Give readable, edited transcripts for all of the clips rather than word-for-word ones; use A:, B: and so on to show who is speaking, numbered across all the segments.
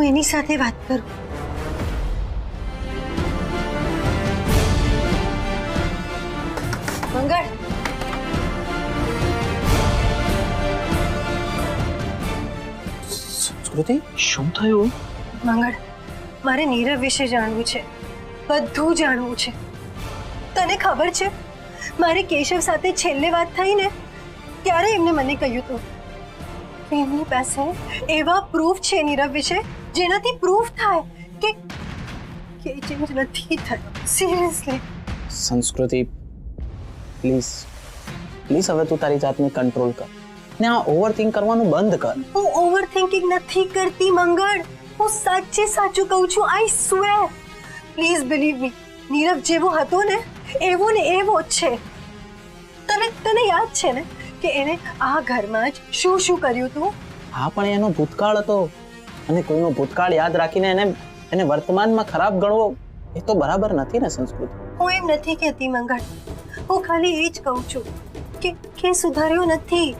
A: હું એની સાથે વાત કરું. મંગળ,
B: સંસ્કૃતિ શું થયું?
A: મંગળ, મારે નીરવ વિશે જાણવું છે, બધું જાણવું છે. તને ખબર છે, મારી કેશવ સાથે છેલ્લે વાત થઈ ને ત્યારે એમને મને કહ્યું હતું કે એમની પાસે એવા પ્રૂફ છે નીરવ વિશે જેનાથી પ્રૂફ થાય કે એ ચેન્જ નથી થયો. સિરિયસલી
B: સંસ્કૃતિ પ્લીઝ પ્લીઝ હવે તું તારી જાતને કંટ્રોલ કર ને આ ઓવરથિંક કરવાનું બંધ કર.
A: હું ઓવર થિંકિંગ નથી કરતી મંગળ, હું સાચે સાચું કહું છું. I swear, please believe me. Nirav જેવો હતો ને એવો જ છે. તને યાદ છે ને કે એને આ ઘરમાં જ શું શું કર્યું હતું?
B: હા, પણ એનો ભૂતકાળ હતો અને કોઈનો ભૂતકાળ યાદ રાખીને એને વર્તમાનમાં ખરાબ ગણવો એ તો બરાબર નથી ને સંસ્કૃતિ.
A: હું એમ નથી કહેતી મંગળ, હું ખાલી એ જ કહું છું કે સુધાર્યો નથી.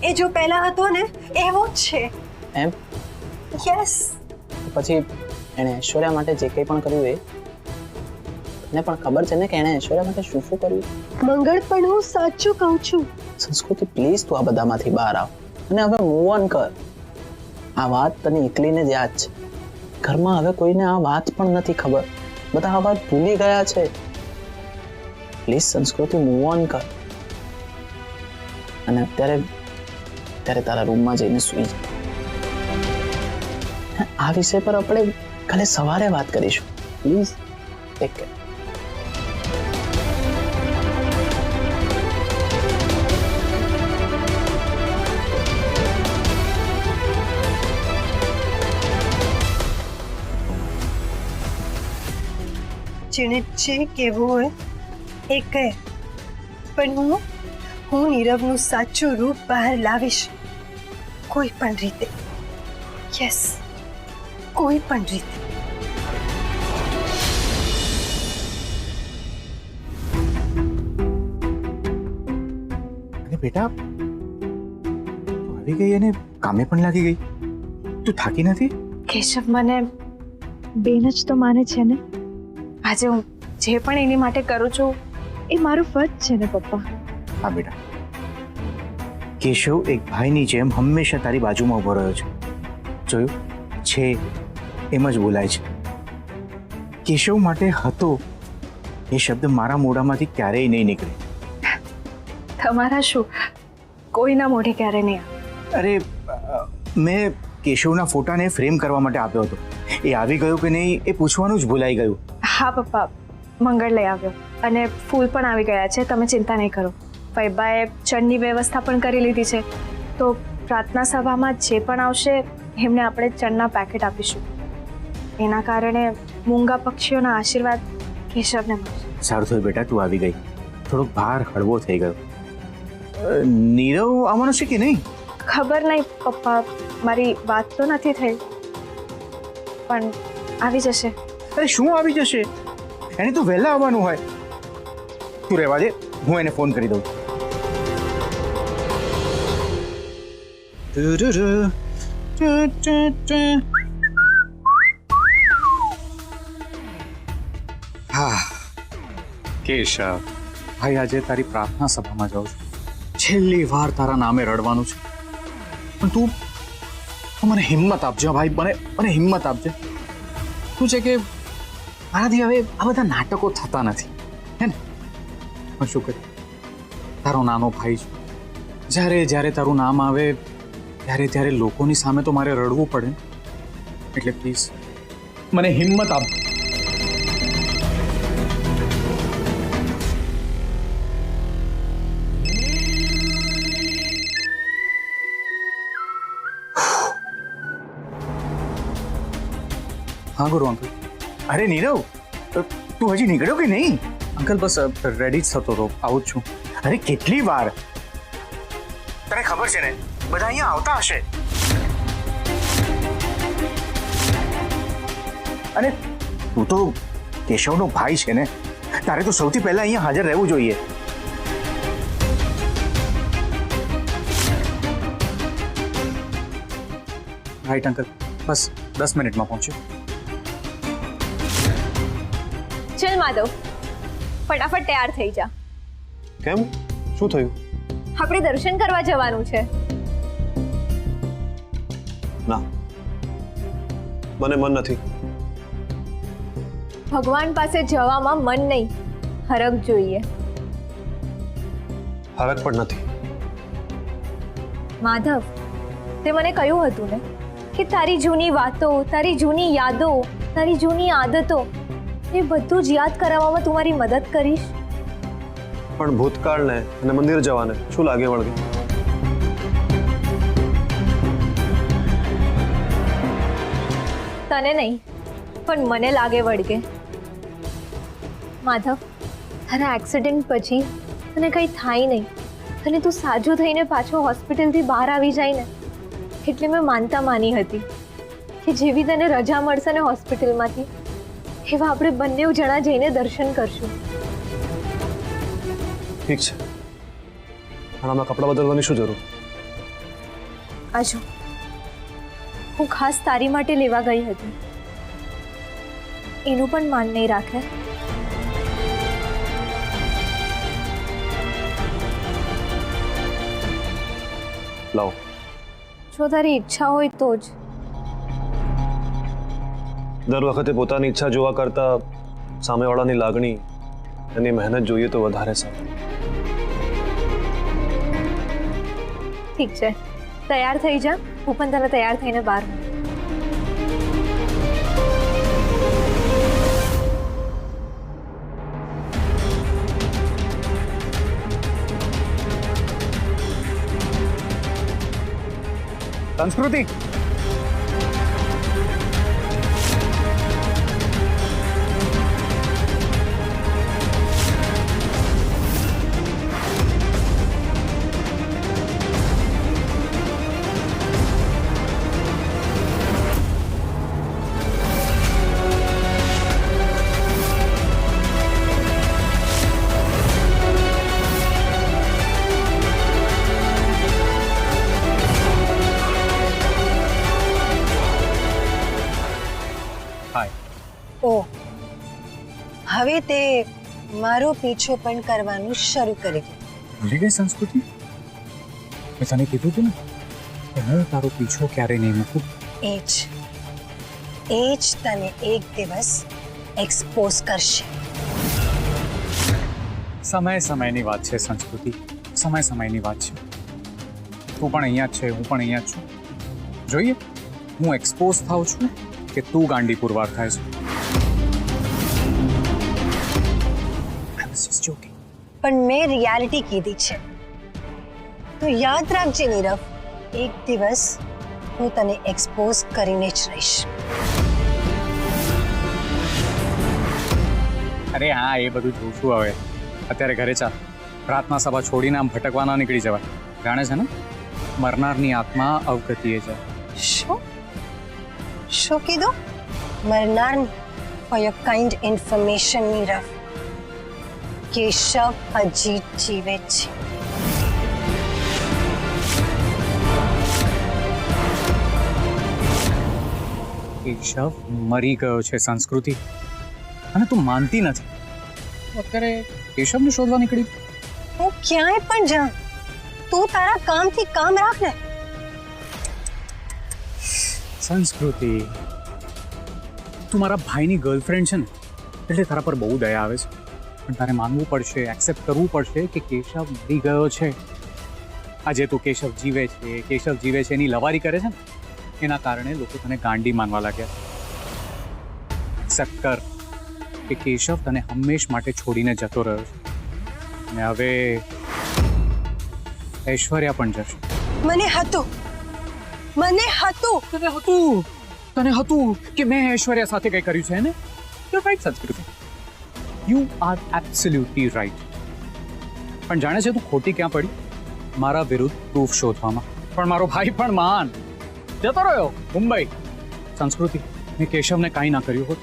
A: એ જો પહેલા હતો ને એવો જ છે.
B: એમ?
A: યસ.
B: પછી એણે ઐશ્વર્યા માટે જે કંઈ પણ કર્યું એને પણ ખબર છે ને કે એણે ઐશ્વર્યા માટે શું શું કર્યું?
A: મંગળ, પણ હું સાચું કહું છું.
B: સંસ્કૃતિ પ્લીઝ તું આ બધામાંથી બહાર આવ અને હવે મૂવ ઓન કર. આ વાત તને એકલીને જ યાદ છે. ઘરમાં હવે કોઈને આ વાત પણ નથી ખબર. બધા આ વાત ભૂલી ગયા છે. પ્લીઝ સંસ્કૃતિ મૂવ ઓન કર અને અત્યારે તારા રૂમમાં જઈને સૂઈ જા. આ વિષય પર આપણે કાલે સવારે વાત કરીશું. Please take care.
A: જેને જે કહેવું હોય એ કહે, પણ હું નીરવનું સાચું રૂપ બહાર લાવીશ કોઈ પણ રીતે. યસ, કોઈ પણ રીતે.
C: અને બેટા તું આવી ગઈ અને કામે પણ લાગી ગઈ. તું થાકી નથી?
D: કેશવ મને બેન જ તો માને છે ને. આજે હું જે પણ એની માટે કરું છું એ મારું ફરજ છે ને પપ્પા.
C: હા બેટા, કેશવ એક ભાઈની જેમ હંમેશા તારી બાજુમાં ઉભો રહ્યો છે. જોયું છે એમ જ બોલાય છે. કેશવ માટે હતો એ શબ્દ મારા મોઢામાંથી ક્યારેય નહીં નીકળે.
D: તમારા શું કોઈના મોઢે ક્યારે નહીં આવે.
C: અરે મેં કેશવના ફોટાને ફ્રેમ કરવા માટે આપ્યો હતો. એ આવી ગયો કે નહીં એ પૂછવાનું જ ભૂલાઈ ગયું.
D: હા પપ્પા, મંગળ લઈ આવ્યો અને ફૂલ પણ આવી ગયા છે. તમે ચિંતા નહીં કરો. ફૈબાએ ચણની વ્યવસ્થા પણ કરી લીધી છે. તો પ્રાર્થના સભામાં જે પણ આવશે એમને આપણે ચણના પેકેટ આપીશું. એના કારણે મૂંગા પક્ષીઓના આશીર્વાદ કેશવને મળશે.
C: સારું થયું બેટા તું આવી ગઈ. થોડોક ભાર હળવો થઈ ગયો. નીરવ આવવાનો છે કે નહીં?
D: ખબર નહીં પપ્પા, મારી વાત તો નથી થઈ, પણ આવી જશે.
C: અરે શું આવી જશે? એને તો વહેલા આવવાનું હોય. તું રહેવા દે, હું એને ફોન કરી દઉં.
E: હા કેશવ, ભાઈ આજે તારી પ્રાર્થના સભામાં જાઉં છું. છેલ્લી વાર તારા નામે રડવાનું છે, પણ તું મને હિંમત આપજે ભાઈ, મને હિંમત આપજે. શું છે કે મારાથી હવે આ બધા નાટકો થતા નથી, હે ને? પણ શું કરે, તારો નાનો ભાઈ છે. જ્યારે જ્યારે તારું નામ આવે ત્યારે લોકોની સામે તો મારે રડવું પડે. એટલે પ્લીઝ મને હિંમત આપ. હા ગુરુ અંકલ.
C: અરે નીરવ, તું હજી નીકળ્યો કે નહીં?
E: અંકલ બસ રેડી જ થતો હતો, આવું જ છું.
C: અરે કેટલી વાર? તને ખબર છે ને બધા અહીંયા આવતા હશે. અને તું તો કેશવનો ભાઈ છે ને, તારે તો સૌથી પહેલા અહીંયા હાજર રહેવું જોઈએ.
E: રાઈટ અંકલ, બસ 10 મિનિટમાં પહોંચ્યો.
D: ચલ માધવ, ફટાફટ તૈયાર થઈ જા.
F: કેમ? શું થયું?
D: આપણે દર્શન કરવા જવાનું છે.
F: ના, મને મન નથી.
D: ભગવાન પાસે જવામાં મન નહીં, હરખ જોઈએ.
F: હરખ પણ નથી.
D: માધવ, તે મને કહ્યું હતું ને કે તારી જૂની વાતો, તારી જૂની યાદો, તારી જૂની આદતો એ બધું જ યાદ કરાવવામાં તું મારી મદદ કરીશ.
F: પણ ભૂતકાળને અને મંદિર જવાને શું લાગે વળગે?
D: તને નહીં પણ મને લાગે વળગે. માધવ, તારા એક્સિડન્ટ પછી તને કંઈ થાય નહીં, અને તું સાજો થઈને પાછો હોસ્પિટલથી બહાર આવી જાય ને, એટલે મેં માનતા માની હતી કે જેવી તને રજા મળશે ને હોસ્પિટલમાંથી, એવા આપણે બંને જણા જઈને દર્શન કરશું.
F: ઠીક છે, પણ આમાં કપડાં બદલવાની શું જરૂર?
D: આજો, હું ખાસ તારી માટે લેવા ગઈ હતી, એનું પણ માન નહીં રાખે.
F: લાવો.
D: જો તારી ઈચ્છા હોય તો જ.
F: દર વખતે પોતાની ઈચ્છા જોવા કરતા સામેવાળાની લાગણી, એની મહેનત જોઈએ તો વધારે સારું.
D: ઠીક છે, તૈયાર થઈ જા. હું પણ તને તૈયાર થઈને બહાર મૂકું.
E: સંસ્કૃતિ,
A: ઓ, હવે તે મારો પીછો પણ કરવાનું શરૂ કરી દીધું.
E: ભૂલી ગઈ સંસ્કૃતિ? મેં તને કીધું હતું ને કે હું તારો પીછો ક્યારેય નહીં મૂકું.
A: એ જ તને એક દિવસ એક્સપોઝ કરશે.
E: સમયની વાત છે સંસ્કૃતિ, સમયની વાત છે. તું પણ અહીંયા જ છે, હું પણ અહીંયા જ છું. જોઈએ હું એક્સપોઝ થાઉં છું કે તું ગાંડી પુરવાર થાય છે.
A: પણ મેં રિયાલિટી કીધી છે, તો યાદ રાખજે નીરવ, એક દિવસ હું તને એક્સપોઝ કરીને જ રહીશ.
E: અરે હા, એ બધું જોશું હવે. અત્યારે ઘરે ચાલ, પ્રાર્થના સભા છોડીને આમ ભટકવા ના નીકળી જવાય. જાણે છે ને, મરનારની આત્મા અવગતિએ જાય.
A: શું કીધું? મરનારની? For your kind information Nirav, Keshav હજી જીવે છે.
E: કેશવ મરી ગયો છે સંસ્કૃતિ, અને તું માનતી નથી. અત્યારે કેશવને શોધવા નીકળી.
A: હું ક્યાંય પણ જાઉં, તું તારા કામથી કામ રાખ ને.
E: સંસ્કૃતિ, તું મારા ભાઈની ગર્લફ્રેન્ડ છે ને, એટલે તારા પર બહુ દયા આવે છે. પણ તારે માનવું પડશે, એક્સેપ્ટ કરવું પડશે કે કેશવ મરી ગયો છે. આજે તું કેશવ જીવે છે એની લવારી કરે છે ને, એના કારણે લોકો તને ગાંડી માનવા લાગ્યા. એક્સેપ્ટ કર કે કેશવ તને હંમેશ માટે છોડીને જતો રહ્યો છે, અને હવે ઐશ્વર્યા પણ જશે.
A: મને હતું
E: તને હતું કે મેં ઐશ્વર્યા સાથે કંઈ કર્યું છે ને? યુ રાઈટ સંસ્કૃતિ, યુ આર એબ્સોલ્યુટલી રાઈટ. પણ જાણે છે તું ખોટી ક્યાં પડી? મારા વિરુદ્ધ પ્રૂફ શોધવામાં. પણ મારો ભાઈ પણ મહાન જતો રહ્યો મુંબઈ. સંસ્કૃતિ, મેં કેશવને કાંઈ ના કર્યું હોત.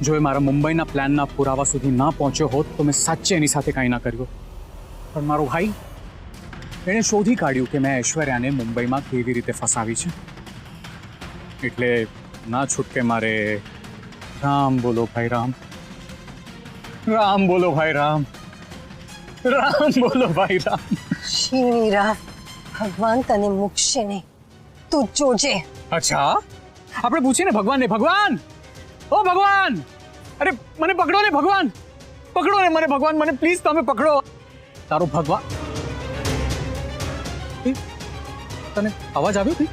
E: જો એ મારા મુંબઈના પ્લાનના પુરાવા સુધી ના પહોંચ્યો હોત તો મેં સાચે એની સાથે કાંઈ ના કર્યું. પણ મારો ભાઈ, એણે શોધી કાઢ્યું કે મેં ઐશ્વર્યાને મુંબઈમાં કેવી રીતે ફસાવી છે. એટલે ના છૂટકે મારે રામ બોલો ભાઈ રામ, રામ બોલો ભાઈ રામ, રામ બોલો ભાઈ રામ.
A: શી નીરવ, ભગવાન તને મૂકશે નહીં, તું જોજે.
E: અચ્છા, આપણે પૂછીને ભગવાનને, ભગવાન, ઓ ભગવાન, અરે મને પકડો ને ભગવાન, પકડો ને મને ભગવાન, મને પ્લીઝ તમે પકડો. તારો ભગવાન, તને અવાજ આવ્યો ભાઈ?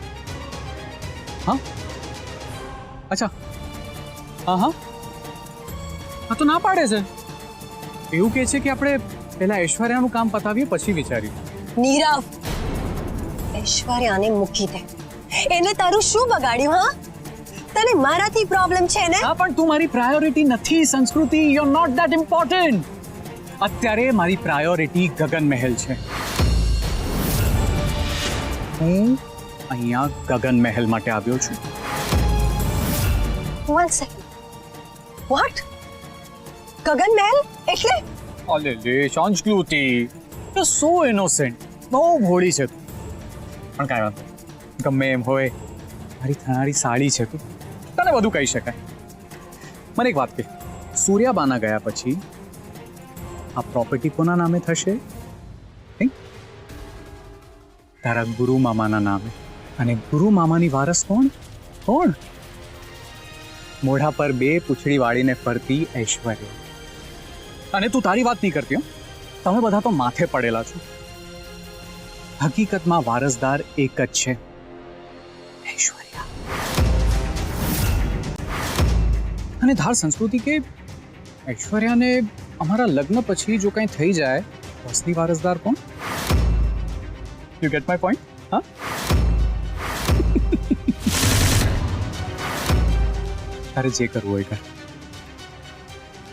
E: હા, અચ્છા, હા હા હા, તો ના પાડે છે, એવું કહે છે કે આપણે પહેલા ઐશ્વર્યાનું કામ પતાવીએ પછી વિચારીએ.
A: નીરવ, ઐશ્વર્યાને મૂકી દે, એને તારું શું બગાડ્યું? હા, તને મારાથી પ્રોબ્લેમ છે ને?
E: હા, પણ તું મારી પ્રાયોરિટી નથી સંસ્કૃતિ, you are not that important. અત્યારે મારી પ્રાયોરિટી ગગન મહેલ છે. હું અહીંયા ગગન મહેલ માટે આવ્યો છું.
A: One second, what? Gagan Mahal એટલે?
E: અલે લે સંસ્કૃતિ, યુ સો ઇનોસેન્ટ, બહુ ભોળી છે તું. પણ કાંઈ વાંધો નહીં. ગમે એમ હોય, મારી થનારી સાડી છે તું, તને બધું કહી શકાય. મને એક વાત કહે, સૂર્યાબાના ગયા પછી આ પ્રોપર્ટી કોના નામે થશે? તારા ગુરુ મામાના નામે. અને ગુરુ મામાની વારસ કોણ? કોણ? મોઢા પર બે પૂંછડી વાળીને ફરતી ઐશ્વર્યા. અને તું તારી વાત નહીં કરતી હો, તમે બધા તો માથે પડેલા છો. હકીકતમાં વારસદાર એક જ છે, ઐશ્વર્યા. અને ધાર સંસ્કૃતિ કે ઐશ્વર્યાને અમારા લગ્ન પછી જો કંઈ થઈ જાય તો અસલી વારસદાર કોણ? You get my point? હા, તારે જે કરવું હોય કર.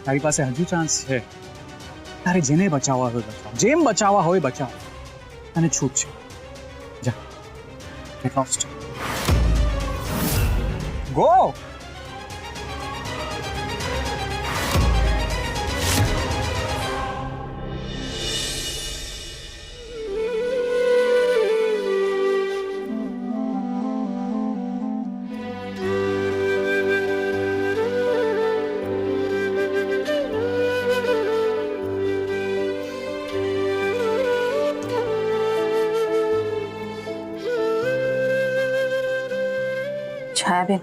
E: તારી પાસે હજુ ચાન્સ છે. તારે જેને બચાવવા હોય બચાવ, જેમ બચાવવા હોય બચાવ. અને છૂટ છે, જા, ગેટ લોસ્ટ, ગો.
G: છાયાબેન,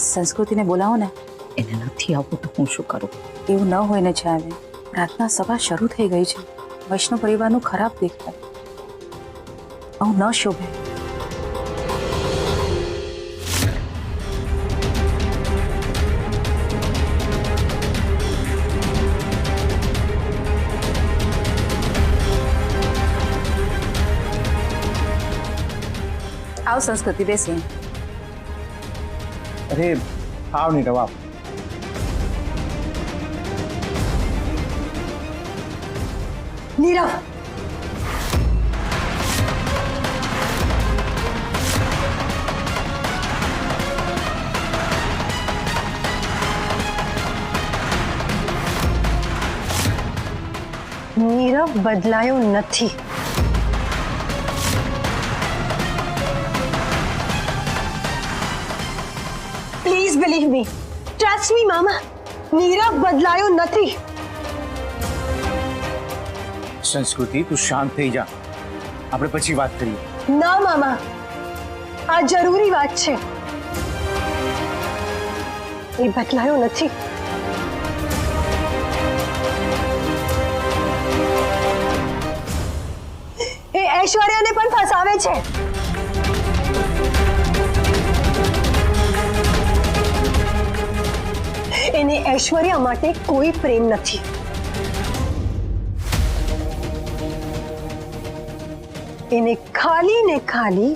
G: સંસ્કૃતિને બોલાવો ને. એને નથી આવતું તો હું શું કરું? એવું ન હોય ને છાયાબેન, પ્રાર્થના સભા શરૂ થઈ ગઈ છે. વૈષ્ણવ પરિવારનું ખરાબ દેખાય, આવું ન શોભે. આવ સંસ્કૃતિ, બેસી.
C: અરે આવ નહીં રવા.
A: નીરવ, નીરવ બદલાયો નથી. Please believe me, trust me મામા, નીરવ બદલાયો નથી.
C: સંસ્કૃતિ, તું શાંત થઈ જા, આપણે પછી વાત કરીએ.
A: ના મામા, આ જરૂરી વાત છે. એ બદલાયો નથી. એ ઐશ્વર્યાને પણ ફસાવે છે. એને ઐશ્વર્યા માટે કોઈ પ્રેમ નથી. એને ખાલી ને ખાલી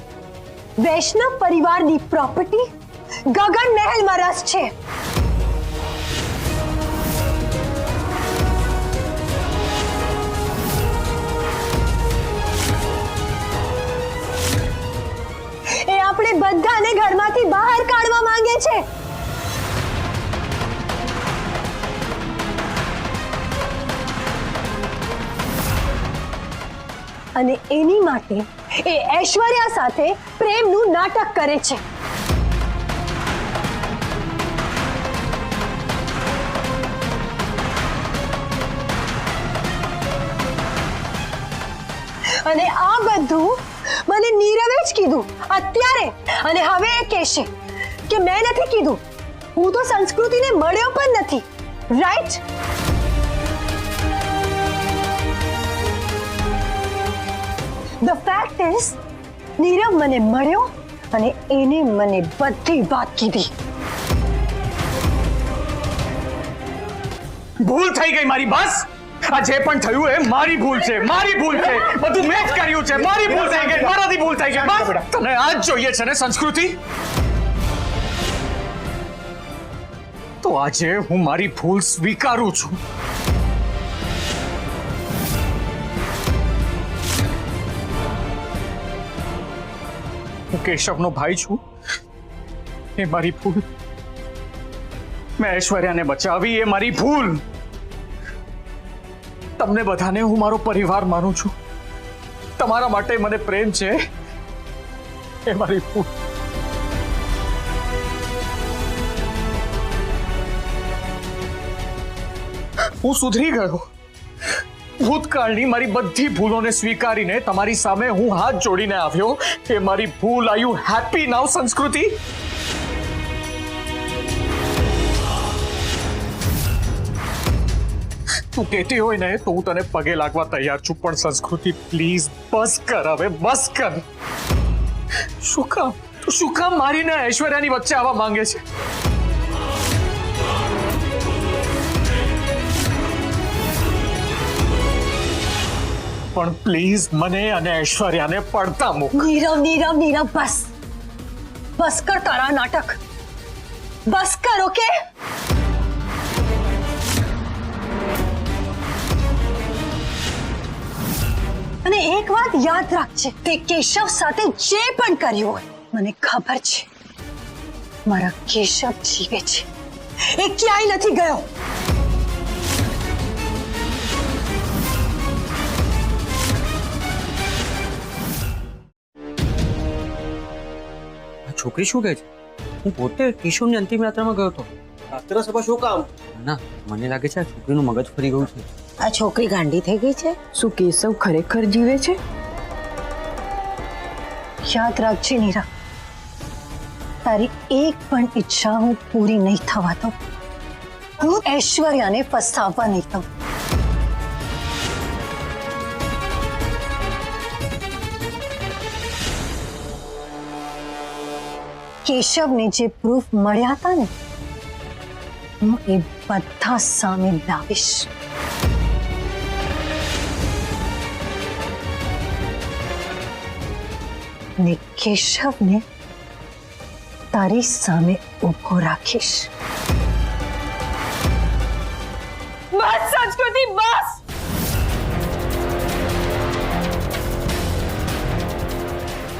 A: વૈષ્ણવ પરિવારની પ્રોપર્ટી ગગન મહેલમાં રસ છે. એ આપણે બધાને ઘરમાંથી બહાર કાઢવા માંગે છે. અને એની માટે એ ઐશ્વર્યા સાથે પ્રેમનું નાટક કરે છે. અને આ બધું મને નીરવે જ કીધું અત્યારે, અને હવે એ કહેશે કે મેં નથી કીધું. હું તો સંસ્કૃતિને મળ્યો પણ નથી, right? The fact is Nirav મને મળ્યો અને એને મને બધી વાત કીધી.
E: ભૂલ થઈ ગઈ મારી, બસ. આ જે પણ થયું એ મારી ભૂલ છે, મારી ભૂલ છે. બધું મેં જ કર્યું છે, મારી ભૂલ થઈ ગઈ, મારાથી ભૂલ થઈ ગઈ. બસ તને આ જ જોઈએ છે ને સંસ્કૃતિ? તો આજે હું મારી ભૂલ સ્વીકારું છું. હું કેશવનો ભાઈ છું, એ મારી ભૂલ. મેં ઐશ્વર્યાને બચાવી, એ મારી ભૂલ. તમને બધાને હું મારો પરિવાર માનું છું. તમારા માટે મને પ્રેમ છે, એ મારી ભૂલ. હું સુધરી ગયો. ભૂતકાળની મારી બધી ભૂલોને સ્વીકારીને તમારી સામે હું હાથ જોડીને આવ્યો. એ મારી ભૂલ. આર યુ હેપી નાઉ સંસ્કૃતિ? તું કહેતી હોય ને તો હું તને પગે લાગવા તૈયાર છું, પણ સંસ્કૃતિ પ્લીઝ બસ કર, હવે બસ કર. શું કામ મારીને ઐશ્વર્યાની વચ્ચે આવવા માંગે છે? પણ પ્લીઝ મને અને ઐશ્વર્યાને પડતા મૂક.
A: નીરવ, બસ બસ કર તારા નાટક. બસ કર, ઓકે? અને એક વાત યાદ રાખજે, તે કેશવ સાથે જે પણ કર્યું હોય, મને ખબર છે મારા કેશવ જીવે છે, એ ક્યાંય નથી ગયો.
H: છોકરી શું કહે છે? હું પોતે કિશોરની અંતિમ યાત્રામાં ગયો હતો.
I: રાત્રે સભા શું કામ?
H: ના, મને લાગે છે આ છોકરીનું મગજ ફરી ગયું છે.
J: આ છોકરી ગાંડી થઈ ગઈ છે. શું કેશવ ખરેખર જીવે છે?
A: યાદ રાખજે નીરા, તારી એક પણ ઈચ્છા હું પૂરી નહીં થવા દઉં. હું ઐશ્વર્યાને ફસાવવા નહીં દઉં. કેશવને જે પ્રૂફ મળ્યા હતા ને, હું એ બધા સામે લાવીશ. ને કેશવને તારી સામે ઊભો રાખીશ.
D: બસ સંસ્કૃતિ, બસ.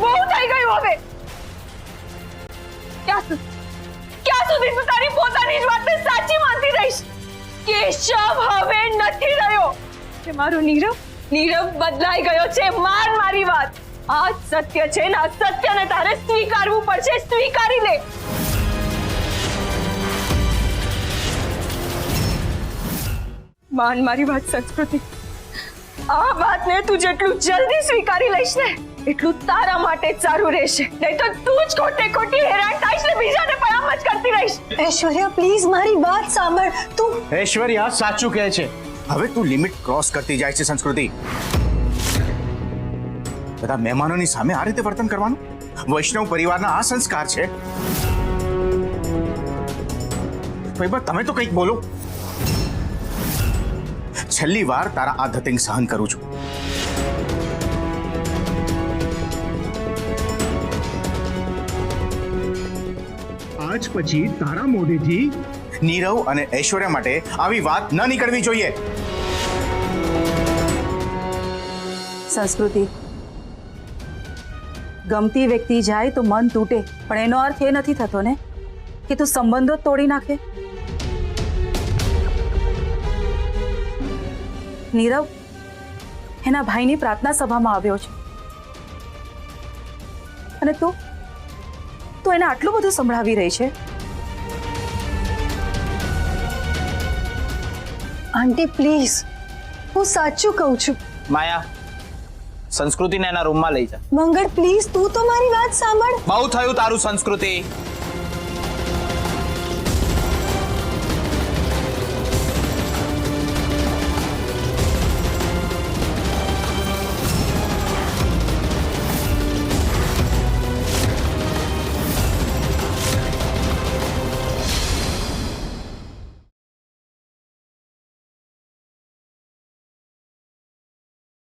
D: બહુ થઈ ગયું હવે. ક્યાં સુધી તું તારી પોતાની જ વાતને સાચી માનતી રહીશ? કેશવ હવે નથી રહ્યો. કે મારો નીરવ બદલાઈ ગયો છે. માન મારી વાત. આ સત્ય છે ને, આ સત્યને તારે સ્વીકારવું પડશે. સ્વીકારી લે. માન મારી વાત સંસ્કૃતિ. આ વાતને તું જેટલું જલ્દી સ્વીકારી લઈશ ને, એટલું તારા માટે જ સારું રહેશે. નહીં તો તું જ ખોટી હેરાન થાઈશ ને બીજાને પણ આમ જ કરતી રહીશ.
A: ઐશ્વર્યા, પ્લીઝ મારી વાત સાંભળ. તું
C: ઐશ્વર્યા સાચું કહે છે. હવે તું લિમિટ ક્રોસ કરતી જાય છે સંસ્કૃતિ. બધા મહેમાનોની સામે આ રીતે વર્તન કરવાનું વૈષ્ણવ પરિવારના આ સંસ્કાર છે. ભાઈ તમે તો કંઈક બોલો. છેલ્લી વાર તારા આ ધતિંગ સહન કરું છું. આજ પછી તારા મોઢેથી નીરવ અને ઐશ્વર્યા માટે આવી વાત ન નીકળવી જોઈએ.
G: સંસ્કૃતિ, ગમતી વ્યક્તિ જાય તો મન તૂટે, પણ એનો અર્થ એ નથી થતો ને કે તું સંબંધો તોડી નાખે. નીરવ એના ભાઈની પ્રાર્થના સભામાં આવ્યો છે. અને તો એને આટલું બધું સંભળાવી રહી છે.
A: આંટી પ્લીઝ, હું સાચું કહું છું.
C: માયા, સંસ્કૃતિને એના રૂમમાં લઈ જા.
A: મંગળ પ્લીઝ, તું તો મારી વાત સાંભળ.
C: બહુ થયું તારું સંસ્કૃતિ.